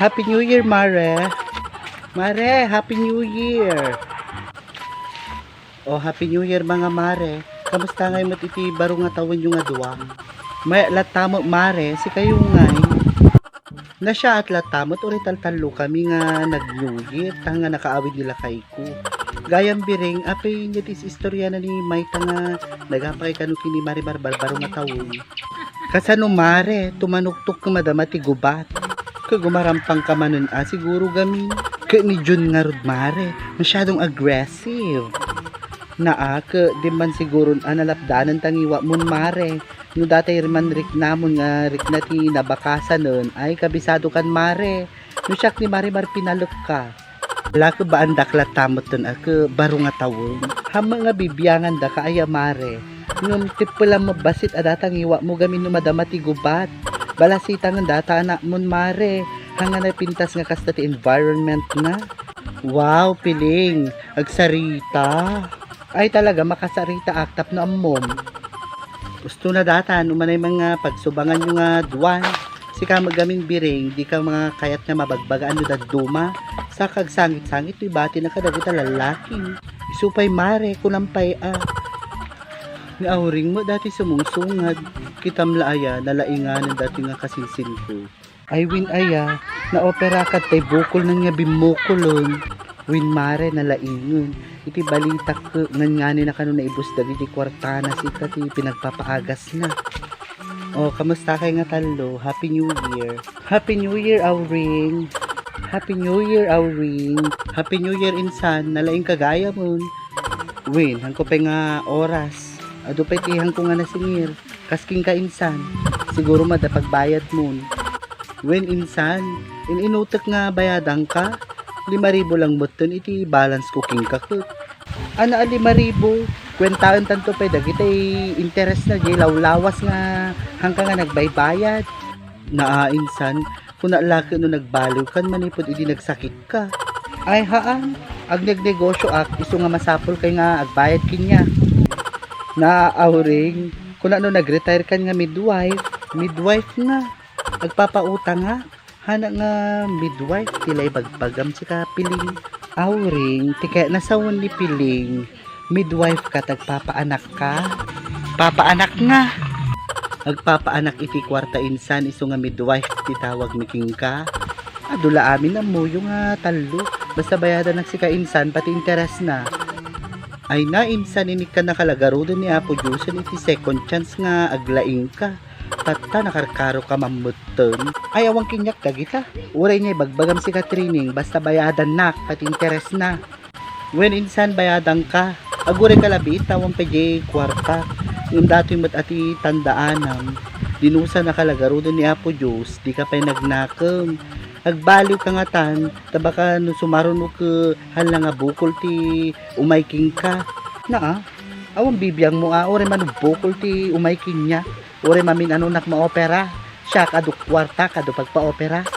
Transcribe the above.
Happy New Year, Mare. Mare, Happy New Year. Oh, Happy New Year mga Mare. Kamusta ngay mo iti baro nga tawon yung adwa? May latamo Mare, si kayo ngay. Na siya at latamot uri taltalo kami nga nag-New Year, tanga nakaawid nila kay ko. Gayang biring, apay niya tis istorya na ni Maita nga nagapakay kanu kini Mare barbaro nga tawon. Kasano Mare, tumanuktok ka madama ti gubat. Kagumarampang ka manon siguro gamin. Ni Jun nga rod Mare, masyadong aggressive. Ka di man siguro analapdanan tangiwa mon Mare. No datay man rik namon nga rik na ti nabakasan nun ay kabisado kan Mare. No siyak ni Mare pinalok ka. Wala ka ba ang daklat tamot dun baro nga tawon. Hama nga bibiyangan da ka aya Mare. Ngam tipula mabasit adatang iwa mo gamin no madama ti gubat. Balasitang ang data anak mon Mare. Hanga na pintas nga kasta ti environment na. Wow, piling. Agsarita. Ay talaga makasarita aktap na amom. Gusto na data, umanay mga pagsubangan nyo nga duwan. Si ka magamin biring, di ka mga kayat nga mabagbagaan nyo duma. Sa kagsangit-sangit, bati na kadagot na lalaki. Isupay Mare, kunampay Ni auring mo dati sumungsungad. Kitam laaya, nalainganan dati nga kasinsin ko. Ay win aya, na opera kat tay bukol nang nga bimukulon. Win Mare, nalaingon. Iti balita ko ngani na kanu na ibus dagi di kwartana si kati pinagpapaagas na. Oh, kamusta kay nga talo? Happy New Year. Happy New Year, Auring. Happy New Year, Auring. Happy New Year insan, nalaing kagaya mo. Win, hangko pa nga oras. Ado pa itihang ko nga nasingir. Kasking ka insan. Siguro madapagbayad mo. Win insan, inutak nga bayadang ka. 5,000 lang buton iti balance cooking ka ko. Ana 5,000? Kwentaon tanto pa dagitay interest na jay lawlawas nga hanggang nga nagbaybayad. Naainsan kung nalaki no nagbaliw kan manipod idi nagsakit ka. Ay haan, ag nagnegosyo iso nga masapol kay nga agbayad kinya. Naauring kung ano nagretire kan nga midwife nga agpapautang nga. Hana nga midwife tilay bagbagam si ka piling. Auring, tika nasawan ni piling. Midwife ka tagpapaanak ka. Papaanak nga. Agpapaanak iti kwarta insan iso nga midwife titawag miking ka. Adula amin na mo yung talo. Basta bayadan ng sika insan pati interes na. Ay na insan inik ka nakalagaro din ni Apo Jusen iti second chance nga aglaing ka. Tata nakarkaro ka mamuton. Ay awang kinyak dagita. Uray niya bagbagam si Katrining basta bayadan nak pati interes na. When insan bayadan ka, aguray kalabit tawang pwede kwarta. Ngam dati mo't ati tandaanam. Dinusa nakalagaro din ni Apo Diyos, di ka pa'y nagnakam. Agbaliw ka nga tan, tabaka no sumaruno ka hala nga bukol ti umayking ka. Awang bibiyang mo uray man bukol ti umayking niya. Uri mamin ano nak maopera. Siya kadu kwarta kadu pagpa-opera.